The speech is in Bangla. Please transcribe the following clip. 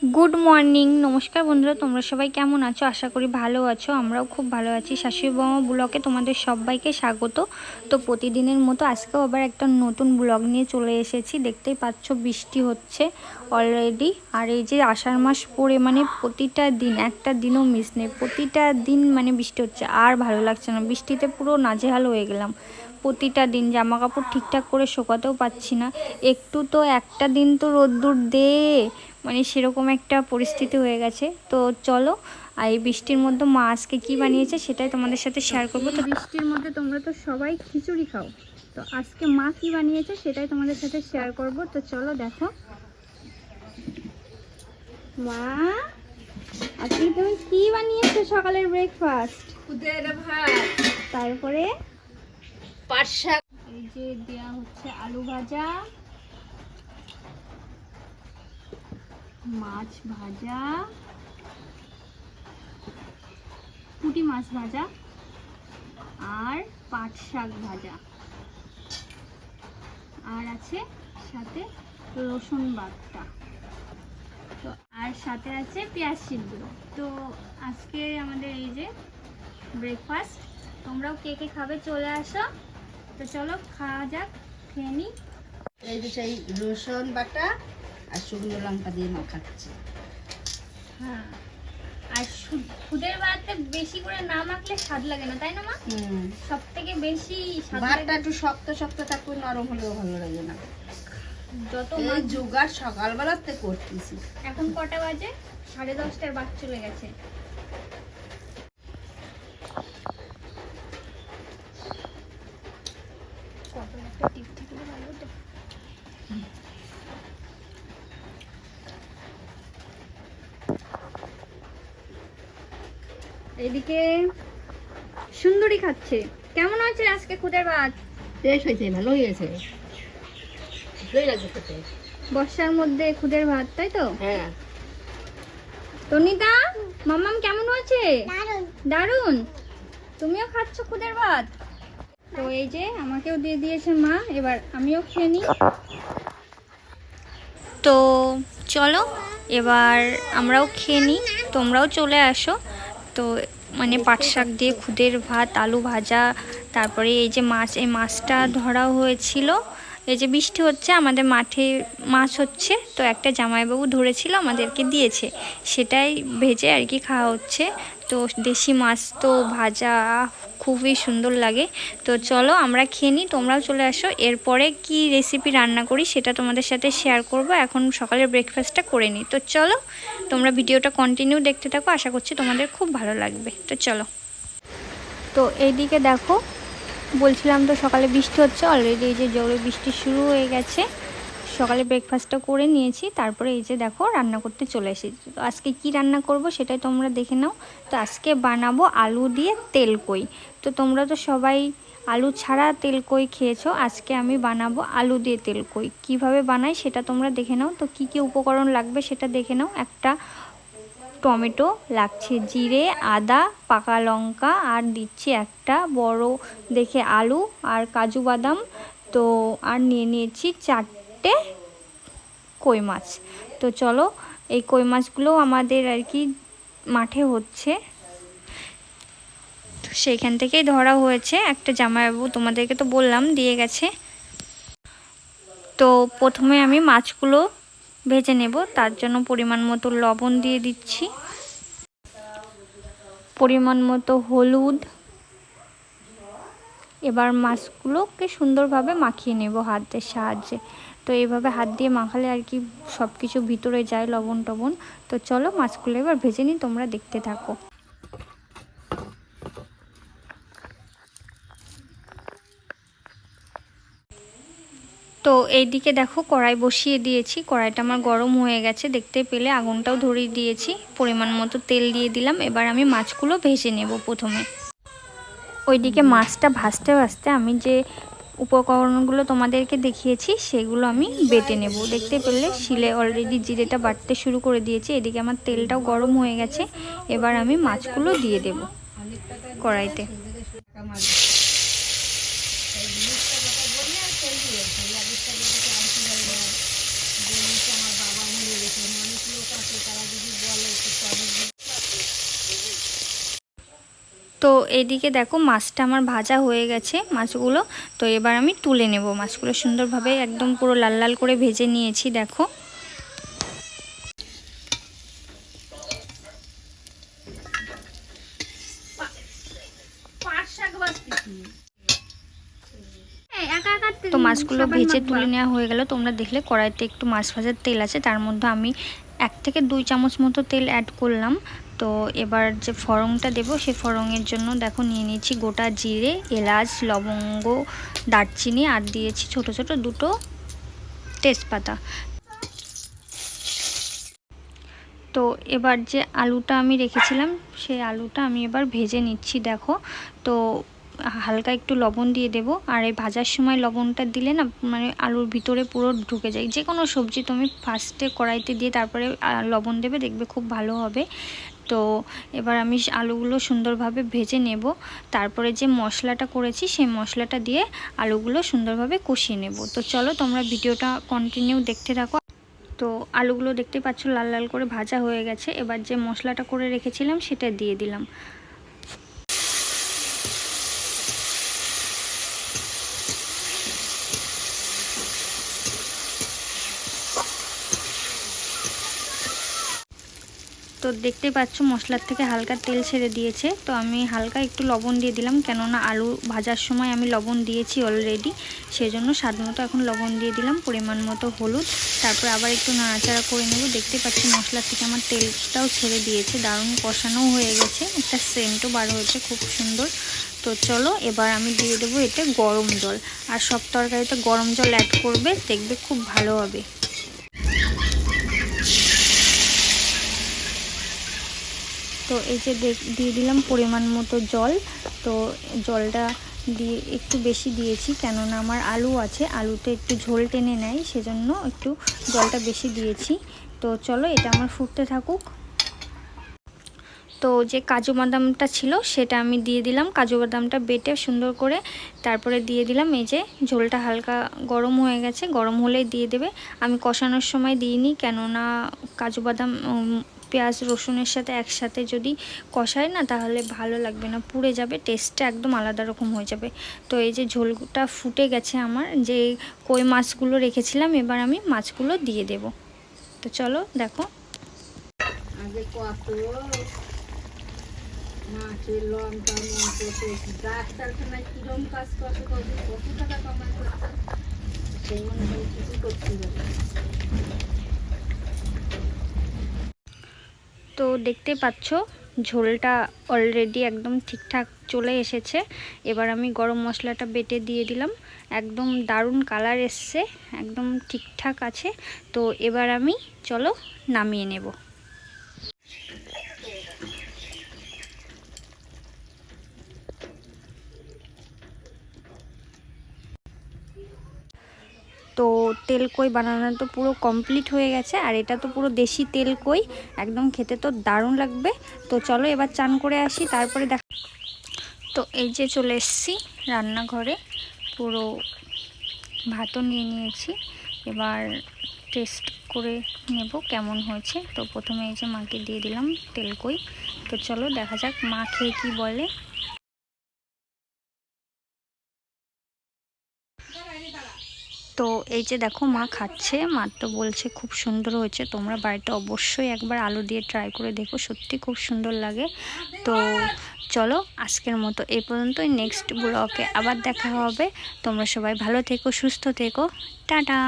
গুড মর্নিং, নমস্কার বন্ধুরা, তোমরা সবাই কেমন আছো? আশা করি ভালো আছো। আমরাও খুব ভালো আছি। শাশুড়ি বৌমা ব্লগে তোমাদের সবাইকে স্বাগত। তো প্রতিদিনের মতো আজকেও আবার একটা নতুন ব্লগ নিয়ে চলে এসেছি। দেখতেই পাচ্ছ বৃষ্টি হচ্ছে অলরেডি। আর এই যে আষাঢ় মাস পড়ে মানে প্রতিটা দিন, একটা দিনও মিস নেই, প্রতিটা দিন মানে বৃষ্টি হচ্ছে। আর ভালো লাগছে না, বৃষ্টিতে পুরো নাজেহাল হয়ে গেলাম। প্রতিটা দিন জামা কাপড় ঠিকঠাক করে শোকাতেও পাচ্ছি না। একটু তো একটা দিন তো রোদ্দুর দে, মানে সেরকম একটা পরিস্থিতি হয়ে গেছে। তো চলো, আর এই বৃষ্টির মধ্যে মা আজকে কী বানিয়েছে সেটাই তোমাদের সাথে শেয়ার করবো। তো বৃষ্টির মধ্যে তোমরা তো সবাই খিচুড়ি খাও, তো আজকে মা কী বানিয়েছে সেটাই তোমাদের সাথে শেয়ার করব। তো চলো দেখো। মা, আজকে তুমি কি বানিয়েছো সকালের ব্রেকফাস্ট? খুদের ভাত, তারপরে পাট শাক, এই যে দেয়া হচ্ছে আলু ভাজা, মাছ ভাজা, পুঁটি মাছ ভাজা, আর পাট শাক ভাজা, আর আছে সাথে রসুন বাটা, তো আর সাথে আছে পেঁয়াজ সিদ্ধ। তো আজকে আমাদের এই যে ব্রেকফাস্ট। তোমরাও কে কে খাবে চলে আসো। তো চলো খাওয়া যাক, খেয়ে নিই। এই যে সেই রসুন বাটা আর শুকনো লঙ্কা দিয়ে মাখাচ্ছি। হ্যাঁ, আর খুদের ভাতে বেশি করে না মাখলে স্বাদ লাগে না, তাই না মা? সব থেকে বেশি স্বাদ ভাতটা লাগে একটু শক্ত শক্ত থাকবে, নরম হলেও ভালো লাগে না। যত এই জোগাড় সকালবেলাতে করতেছি। এখন কটা বাজে? 10:30 বাজ চলে গেছে। কত একটা টিপ থাকলে ভালো হতো। এদিকে সুন্দরী খাচ্ছে। কেমন হয়েছে আজকে খুদের ভাত? বেশ হয়েছে, ভালো হয়েছে, ভালোই লাগছে খেতে। বর্ষার মধ্যে খুদের ভাত, তাই তো? হ্যাঁ, তনিতা, মাম্মাম কেমন হয়েছে? দারুন। তুমিও খাচ্ছ খুদের ভাত? তো এই যে আমাকেও দিয়ে দিয়েছে মা, এবার আমিও খেয়ে নিই। তো চলো এবার আমরাও খেয়ে নিই, তোমরাও চলে আসো। তো মানে পাট শাক দিয়ে খুদের ভাত, আলু ভাজা, তারপরে এই যে মাছ, এই মাছটা ধরা হয়েছিল। এই যে বৃষ্টি হচ্ছে, আমাদের মাঠে মাছ হচ্ছে, তো একটা জামাইবাবু ধরেছিল, আমাদেরকে দিয়েছে, সেটাই ভেজে আর কি খাওয়া হচ্ছে। তো দেশি মাছ তো ভাজা খুবই সুন্দর লাগে। তো চলো আমরা খেয়ে নিই, তোমরাও চলে আসো। এরপরে কি রেসিপি রান্না করি সেটা তোমাদের সাথে শেয়ার করব। এখন সকালের ব্রেকফাস্টটা করে নিই। তো চলো তোমরা ভিডিওটা কন্টিনিউ দেখতে থাকো, আশা করছি তোমাদের খুব ভালো লাগবে। তো চলো। তো এইদিকে দেখো, বলছিলাম তো সকালে বৃষ্টি হচ্ছে অলরেডি, এই যে জোরে বৃষ্টি শুরু হয়ে গেছে। সকালে ব্রেকফাস্টটা করে নিয়েছি, তারপরে এই যে দেখো রান্না করতে চলে এসেছি। তো আজকে কি রান্না করব সেটাই তোমরা দেখে নাও। তো আজকে বানাবো আলু দিয়ে তেলকই। তো তোমরা তো সবাই আলু ছাড়া তেলকই খেয়েছো, আজকে আমি বানাবো আলু দিয়ে তেলকই। কিভাবে বানাই সেটা তোমরা দেখে নাও। তো কি কি উপকরণ লাগবে সেটা দেখে নাও। একটা টমেটো লাগছে, জিরে, আদা, পাকা লঙ্কা, আর দিচ্ছি একটা বড় দেখে আলু আর কাজু বাদাম। তো আর নিয়ে নিয়েছি 4টে কই মাছ। তো চলো, এই কই মাছগুলো আমাদের আর কি মাঠে হচ্ছে, তো সেইখান থেকেই ধরা হয়েছে। একটা জামাইবাবু তোমাদেরকে তো বললাম দিয়ে গেছে। তো প্রথমে আমি মাছগুলো ভেজে নেব, তার জন্য পরিমাণ মতো লবণ দিয়ে দিচ্ছি, পরিমাণ মতো হলুদ। এবার মাছগুলোকে সুন্দরভাবে মাখিয়ে নেব হাতের সাহায্যে। তো এইভাবে হাত দিয়ে মাখালে আর কি সব কিছু ভিতরে যায়, লবণ টবণ। তো চলো মাছগুলো এবার ভেজে নিই, তোমরা দেখতে থাকো। তো এইদিকে দেখো কড়াই বসিয়ে দিয়েছি, কড়াইটা আমার গরম হয়ে গেছে, দেখতে পেলে আগুনটাও ধরিয়ে দিয়েছি। পরিমাণ মতো তেল দিয়ে দিলাম, এবার আমি মাছগুলো ভেজে নেব প্রথমে। ওইদিকে মাছটা ভাজতে ভাজতে আমি যে উপকরণগুলো তোমাদেরকে দেখিয়েছি সেগুলো আমি বেটে নেব। দেখতে পেলে শিলে অলরেডি জিরেটা বাটতে শুরু করে দিয়েছি। এদিকে আমার তেলটাও গরম হয়ে গেছে, এবার আমি মাছগুলো দিয়ে দেব কড়াইতে। তো এইদিকে দেখো মাছটা আমার ভাজা হয়ে গেছে মাছগুলো। তো এবার আমি তুলে নেব মাছগুলো, সুন্দরভাবে একদম পুরো লাল লাল করে ভেজে নিয়েছি দেখো। তো মাছগুলো ভেজে তুলে নেওয়া হয়ে গেল। তোমরা দেখলে কড়াইতে একটু মাছ ভাজার তেল আছে, তার মধ্যে আমি 1 থেকে 2 চামচ মতো তেল অ্যাড করলাম। তো এবার যে ফড়ংটা দেব সেই ফড়ংয়ের জন্য দেখো নিয়ে নিয়েছি গোটা জিরে, এলাচ, লবঙ্গ, দারচিনি আর দিয়েছি ছোট ছোট 2টো তেজপাতা। তো এবার যে আলুটা আমি রেখেছিলাম সেই আলুটা আমি এবার ভেজে নিচ্ছি দেখো। তো হালকা একটু লবণ দিয়ে দেব, আর এই ভাজার সময় লবণটা দিলে না মানে আলুর ভিতরে পুরো ঢুকে যায়। যে কোনো সবজি তুমি ফার্স্টে কড়াইতে দিয়ে তারপরে লবণ দেবে, দেখবে খুব ভালো হবে। তো এবার আমি আলুগুলো সুন্দরভাবে ভেজে নেব, তারপরে যে মশলাটা করেছি সেই মশলাটা দিয়ে আলুগুলো সুন্দরভাবে কষিয়ে নেব। তো চলো তোমরা ভিডিওটা কন্টিনিউ দেখতে থাকো। তো আলুগুলো দেখতে পাচ্ছ লাল লাল করে ভাজা হয়ে গেছে। এবার যে মশলাটা করে রেখেছিলাম সেটা দিয়ে দিলাম। তো দেখতে পাচ্ছ মশলার থেকে হালকা তেল ছেড়ে দিয়েছে। তো আমি হালকা একটু লবণ দিয়ে দিলাম, কেননা আলু ভাজার সময় আমি লবণ দিয়েছি অলরেডি, সেজন্য স্বাদ মতো এখন লবণ দিয়ে দিলাম, পরিমাণ মতো হলুদ। তারপর আবার একটু নাড়াচাড়া করে নেব। দেখতে পাচ্ছি মশলার থেকে আমার তেলটাও ছেড়ে দিয়েছে, দারুণ কষানো হয়ে গেছে, একটা সেন্টও বার হয়েছে খুব সুন্দর। তো চলো এবার আমি দিয়ে দেবো এতে গরম জল, আর সব তরকারিতে গরম জল অ্যাড করবে, দেখবে খুব ভালো হবে। তো এই যে দিয়ে দিলাম পরিমাণ মতো জল। তো জলটা দিয়ে একটু বেশি দিয়েছি, কেননা আমার আলু আছে, আলুতে একটু ঝোল টেনে নেয়, সেজন্য একটু জলটা বেশি দিয়েছি। তো চলো এটা আমার ফুটতে থাকুক। তো যে কাজু বাদামটা ছিল সেটা আমি দিয়ে দিলাম, কাজু বাদামটা বেটে সুন্দর করে তারপরে দিয়ে দিলাম। এই যে ঝোলটা হালকা গরম হয়ে গেছে, গরম হলেই দিয়ে দেবে। আমি কষানোর সময় দিইনি, কেননা কাজু বাদাম পেঁয়াজ রসুনের সাথে একসাথে যদি কষায় না তাহলে ভালো লাগবে না, পুড়ে যাবে, টেস্টটা একদম আলাদা রকম হয়ে যাবে। তো এই যে ঝোলটা ফুটে গেছে আমার, যে কই মাছগুলো রেখেছিলাম এবার আমি মাছগুলো দিয়ে দেব। তো চলো দেখো। মাছের লঙ্কা ডাক্তারখানায় কিরম কাজ করতে করবে, কত টাকা কামাই করতে, সেই অনুযায়ী কিছু করতে হবে। তো দেখতে পাচ্ছ ঝোলটা অলরেডি একদম ঠিকঠাক চলে এসেছে। এবার আমি গরম মশলাটা বেটে দিয়ে দিলাম, একদম দারুণ কালার এসছে, একদম ঠিকঠাক আছে। তো এবার আমি চলো নামিয়ে নেব। তো তেল কই বানানো তো পুরো কমপ্লিট হয়ে গেছে, আর এটা তো পুরো দেশি তেল কই, একদম খেতে তো দারুণ লাগবে। তো চলো এবার চান করে আসি, তারপরে দেখ। তো এই যে চলে এসেছি রান্নাঘরে, পুরো ভাতও নিয়ে নিয়েছি, এবার টেস্ট করে নেব কেমন হয়েছে। তো প্রথমে এই যে মাকে দিয়ে দিলাম তেল কই। তো চলো দেখা যাক মা খেয়ে কি বলে। তো এই যে দেখো মা খাচ্ছে, মা তো বলছে খুব সুন্দর হয়েছে, তোমরা বাড়িতে অবশ্যই একবার আলু দিয়ে ট্রাই করে দেখো, সত্যি খুব সুন্দর লাগে। তো চলো আজকের মতো এই পর্যন্তই, নেক্সট ব্লগে আবার দেখা হবে। তোমরা সবাই ভালো থেকো, সুস্থ থেকো, টাটা।